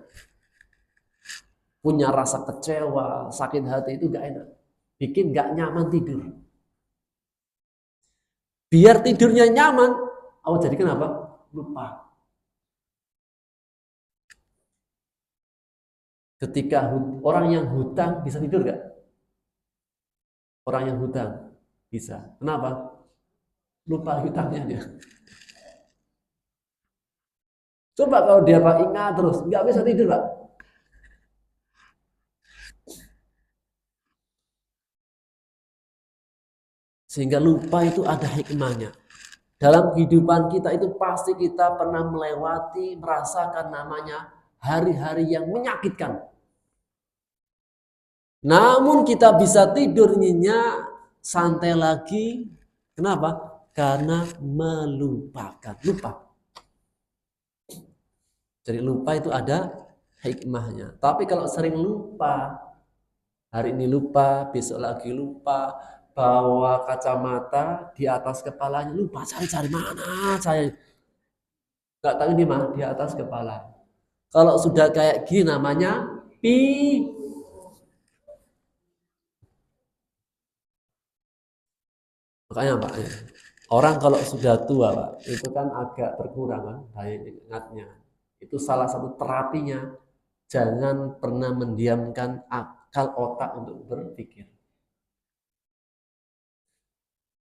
punya rasa kecewa, sakit hati itu gak enak. Bikin gak nyaman tidur. Biar tidurnya nyaman, awak jadikan apa? Lupa. Ketika orang yang hutang bisa tidur gak? Orang yang hutang bisa. Kenapa? Lupa hutangnya dia. Coba kalau dia Pak ingat terus, nggak bisa tidur Pak. Sehingga lupa itu ada hikmahnya. Dalam kehidupan kita itu pasti kita pernah melewati, merasakan namanya hari-hari yang menyakitkan. Namun kita bisa tidur nyenyak, santai lagi. Kenapa? Karena melupakan. Lupa. Jadi lupa itu ada hikmahnya. Tapi kalau sering lupa, hari ini lupa, besok lagi lupa, bawa kacamata di atas kepalanya, lupa cari-cari mana saya. Nggak tahu di mana, di atas kepala. Kalau sudah kayak gini namanya makanya Pak, orang kalau sudah tua Pak, itu kan agak berkurang kan daya ingatnya. Itu salah satu terapinya. Jangan pernah mendiamkan akal otak untuk berpikir.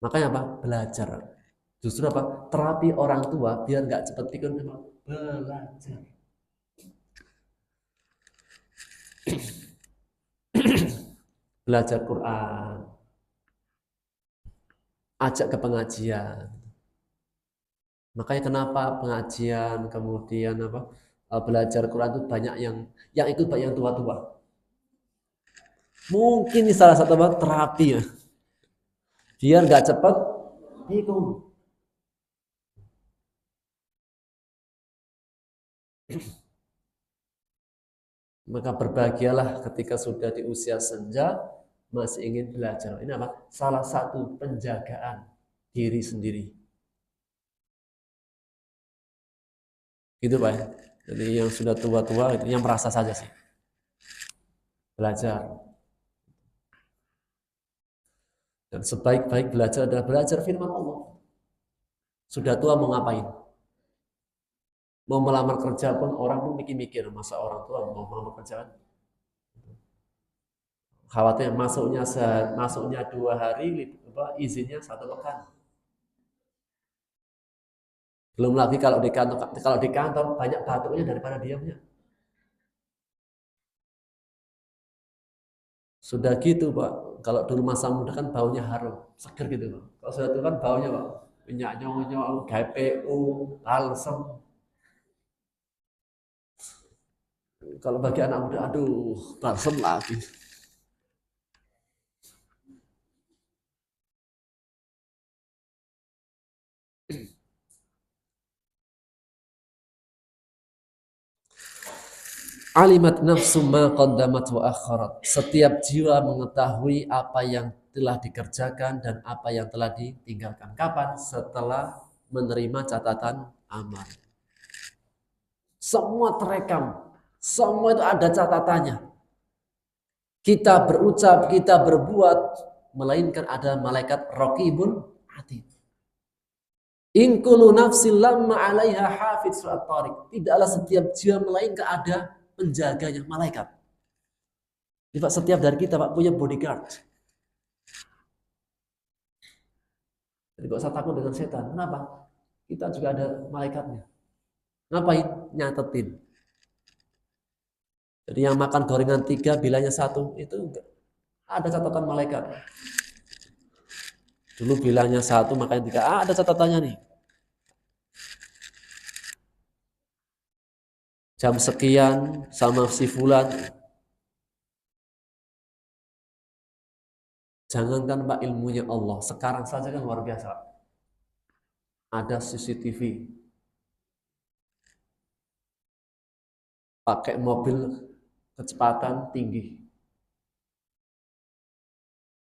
Makanya apa? Belajar. Justru apa? Terapi orang tua biar nggak cepat pikir, belajar. Belajar Quran. Ajak ke pengajian. Makanya kenapa pengajian kemudian apa? Belajar Quran itu banyak yang ikut banyak yang tua-tua. Mungkin ini salah satu apa? Terapi ya. Biar nggak cepat bingung. Maka berbahagialah ketika sudah di usia senja masih ingin belajar. Ini apa? Salah satu penjagaan diri sendiri. Gitu Pak ya. Jadi yang sudah tua-tua itu yang merasa saja sih. Belajar. Dan sebaik-baik belajar adalah belajar firman Allah. Sudah tua mau ngapain? Mau melamar kerja pun orang pun mikir-mikir, masa orang tua mau melamar kerja kan? Khawatir masuknya 2 hari, izinnya 1 pekan. Belum lagi kalau di kantor banyak batuknya daripada diamnya. Sudah gitu Pak, kalau dulu masa muda kan baunya harum, seger gitu Pak. Kalau sudah tua kan baunya Pak, minyak nyong-nyong, GPU, balsem. Kalau bagi anak muda, aduh, balsem lagi. Alimat nafsu ma qaddamat wa akharat. Setiap jiwa mengetahui apa yang telah dikerjakan dan apa yang telah ditinggalkan. Kapan? Setelah menerima catatan amal. Semua terekam. Semua itu ada catatannya. Kita berucap, kita berbuat, melainkan ada malaikat raqibun atid. In kullu nafsin lamma 'alaiha hafiz surat Tariq. Tidaklah setiap jiwa melainkan ada penjaganya, malaikat. Jadi Pak, setiap dari kita Pak punya bodyguard. Jadi kok saya takut dengan setan? Kenapa? Kita juga ada malaikatnya. Ngapain? Nyatetin. Jadi yang makan gorengan 3 bilangnya 1 itu enggak. Ada catatan malaikat. Dulu bilangnya 1 makanya 3. Ada catatannya nih. Jam sekian sama si fulan. Jangankan Pak ilmunya Allah, sekarang saja kan luar biasa. Ada CCTV. Pakai mobil kecepatan tinggi.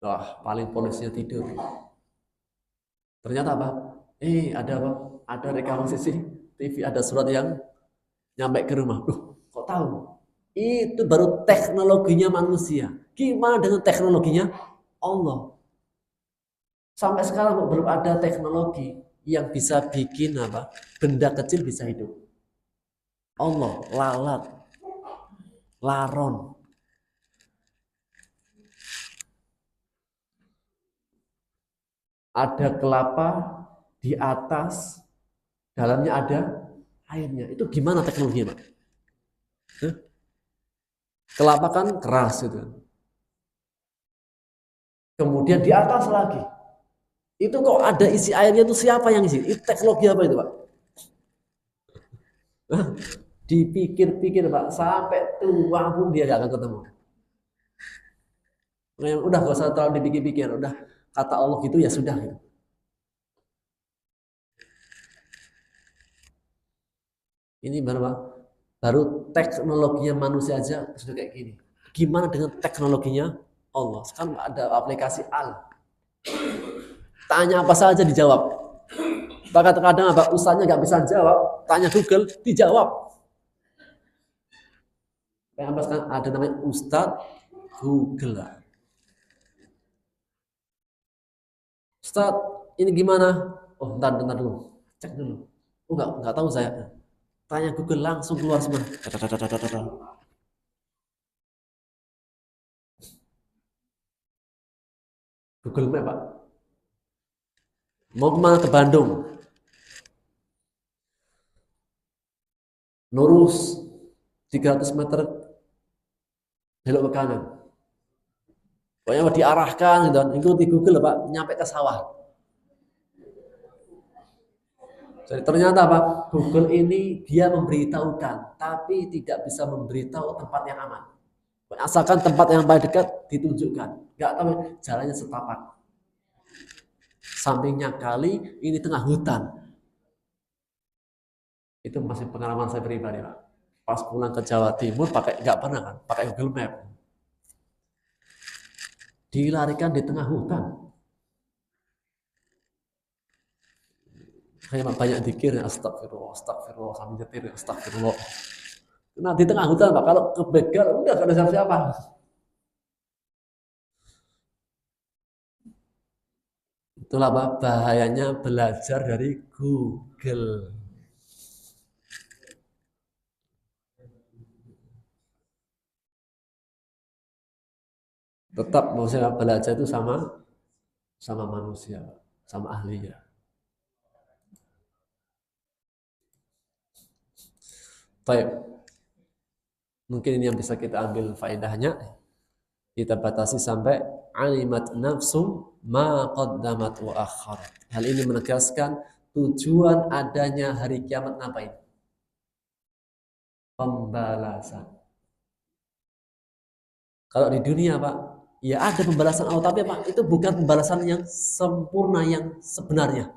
Wah, paling polisinya tidur. Ternyata apa? Ada apa? Ada rekaman CCTV, ada surat yang nyampe ke rumah. Loh, kok tahu? Itu baru teknologinya manusia. Gimana dengan teknologinya Allah? Sampai sekarang belum ada teknologi yang bisa bikin apa? Benda kecil bisa hidup. Allah, lalat, laron. Ada kelapa di atas, dalamnya ada airnya. Itu gimana teknologinya, Pak? Kelapa kan keras itu. Kemudian di atas lagi. Itu kok ada isi airnya, itu siapa yang isi? Itu teknologi apa itu, Pak? Dipikir-pikir, Pak, sampai tua pun dia gak akan ketemu. Udah gak usah terlalu dipikir-pikir, udah kata Allah gitu ya sudah gitu. Ini baru teknologinya manusia aja sudah kayak gini. Gimana dengan teknologinya Allah? Sekarang ada aplikasi Al. Tanya apa saja dijawab. Bahkan terkadang apa ustaznya nggak bisa jawab, tanya Google dijawab. Kayak apa sekarang ada namanya Ustadz Google. Ustadz, ini gimana? Oh, bentar dulu. Cek dulu. Oh, enggak tahu saya. Tanya Google langsung keluar semua. Google Map, Pak. Mau kemana? Ke Bandung. Lurus 300 meter belok ke kanan. Pokoknya diarahkan gitu. Ikuti Google, Pak, nyampe ke sawah. Jadi ternyata Pak, Google ini dia memberitahukan, tapi tidak bisa memberitahu tempat yang aman. Asalkan tempat yang paling dekat ditunjukkan. Nggak tahu jalannya setapak. Sampingnya kali, ini tengah hutan. Itu masih pengalaman saya pribadi, Pak. Pas pulang ke Jawa Timur nggak pernah kan, pakai Google Map. Dilarikan di tengah hutan. Kayak banyak dikir, astagfirullah, astagfirullah, sambil nyetir, astagfirullah. Nah di tengah hutan Pak, kalau kebegal udah gak ada siapa-siapa. Itulah Pak, bahayanya belajar dari Google. Tetap maksudnya belajar itu sama manusia, sama ahlinya. Baik. Mungkin ini yang bisa kita ambil faedahnya. Kita batasi sampai alimat nafsum ma qaddamat wa akhar. Hal ini menegaskan tujuan adanya hari kiamat ngapain? Pembalasan. Kalau di dunia Pak, ya ada pembalasan Allah, tapi Pak itu bukan pembalasan yang sempurna, yang sebenarnya.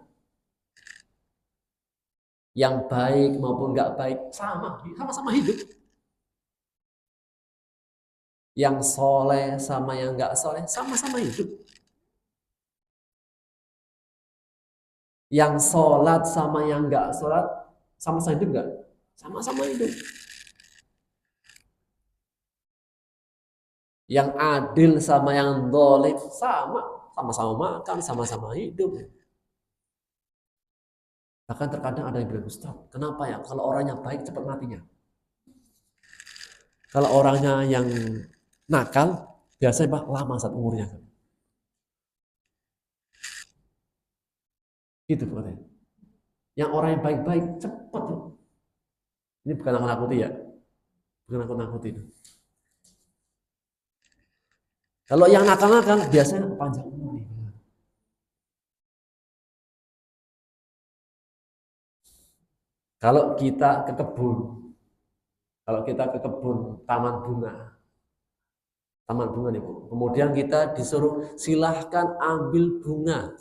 Yang baik maupun nggak baik sama-sama hidup. Yang soleh sama yang nggak soleh sama-sama hidup. Yang sholat sama yang nggak sholat sama-sama hidup nggak? Sama-sama hidup. Yang adil sama yang dolim sama-sama makan, sama-sama hidup. Bahkan terkadang ada yang bilang, Ustaz, kenapa ya kalau orangnya baik cepat matinya? Kalau orangnya yang nakal, biasanya Pak lama saat umurnya. Gitu katanya. Yang orang yang baik-baik cepat. Ini bukan aku nakuti ya. Bukan aku nakuti. Kalau yang nakal-nakal biasanya panjang umur. Kalau kita ke kebun, taman bunga nih Bu. Kemudian kita disuruh silahkan ambil bunga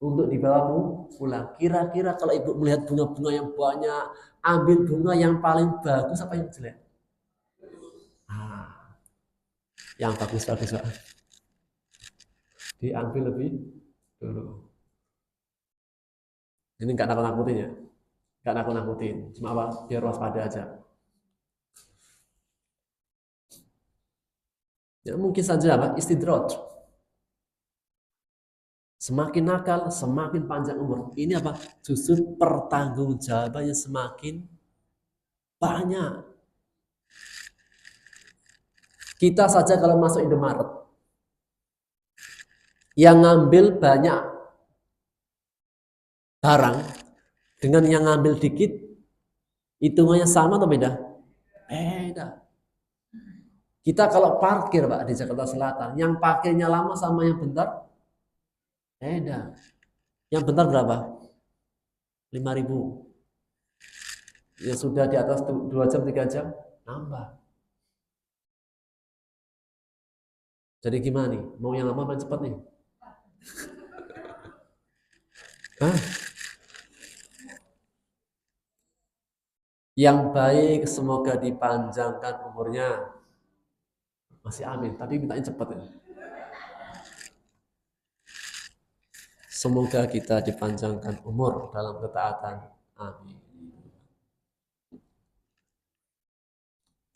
untuk dibawa pulang. Kira-kira kalau ibu melihat bunga-bunga yang banyak, ambil bunga yang paling bagus apa yang jelek? Yang bagus-bagus Pak. Diambil lebih dulu. Ini nggak nakut-nakutin ya, nggak nakut-nakutin. Cuma apa? Biar waspada aja. Ya, mungkin saja apa? Istidraj. Semakin nakal, semakin panjang umur. Ini apa? Justru pertanggungjawabannya semakin banyak. Kita saja kalau masuk Indomaret, yang ngambil banyak barang dengan yang ngambil dikit, hitungannya sama atau beda? Beda. Kita kalau parkir Pak di Jakarta Selatan, yang parkirnya lama sama yang bentar, beda. Yang bentar berapa? 5.000. Yang sudah di atas 2 jam, 3 jam, nambah. Jadi gimana nih? Mau yang lama apa cepat nih? Hah? Yang baik semoga dipanjangkan umurnya. Masih amin, tapi mintanya cepat ya. Semoga kita dipanjangkan umur dalam ketaatan. Amin.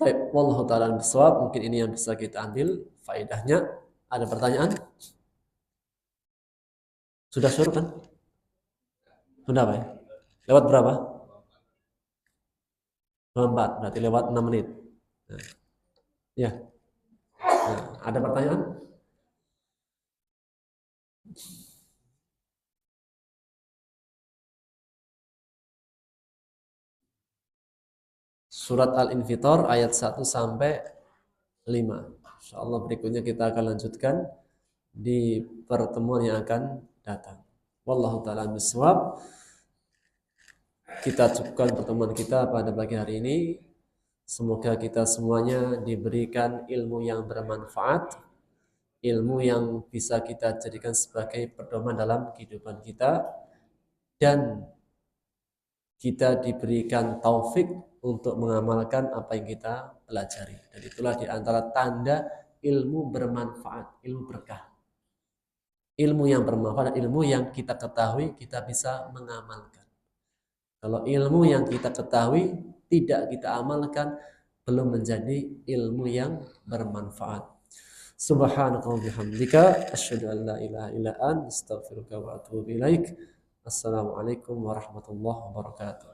Baik, wallahu ta'ala bisawab. Mungkin ini yang bisa kita ambil faedahnya. Ada pertanyaan? Sudah suruh kan? Sudah Pak ya? Lewat berapa? 24, berarti lewat 6 menit. Nah, ya. Nah, ada pertanyaan? Surat Al-Infitor ayat 1 sampai 5. Insyaallah berikutnya kita akan lanjutkan di pertemuan yang akan datang. Wallahu ta'ala bisawab. Kita cukupkan pertemuan kita pada pagi hari ini. Semoga kita semuanya diberikan ilmu yang bermanfaat, ilmu yang bisa kita jadikan sebagai pedoman dalam kehidupan kita, dan kita diberikan taufik untuk mengamalkan apa yang kita pelajari. Dan itulah di antara tanda ilmu bermanfaat, ilmu berkah. Ilmu yang bermanfaat, ilmu yang kita ketahui, kita bisa mengamalkan. Kalau ilmu yang kita ketahui tidak kita amalkan, belum menjadi ilmu yang bermanfaat. Subhanaka wa bihamdika asyhadu an la ilaha illa anta astaghfiruka wa atubu ilaik. Assalamualaikum warahmatullahi wabarakatuh.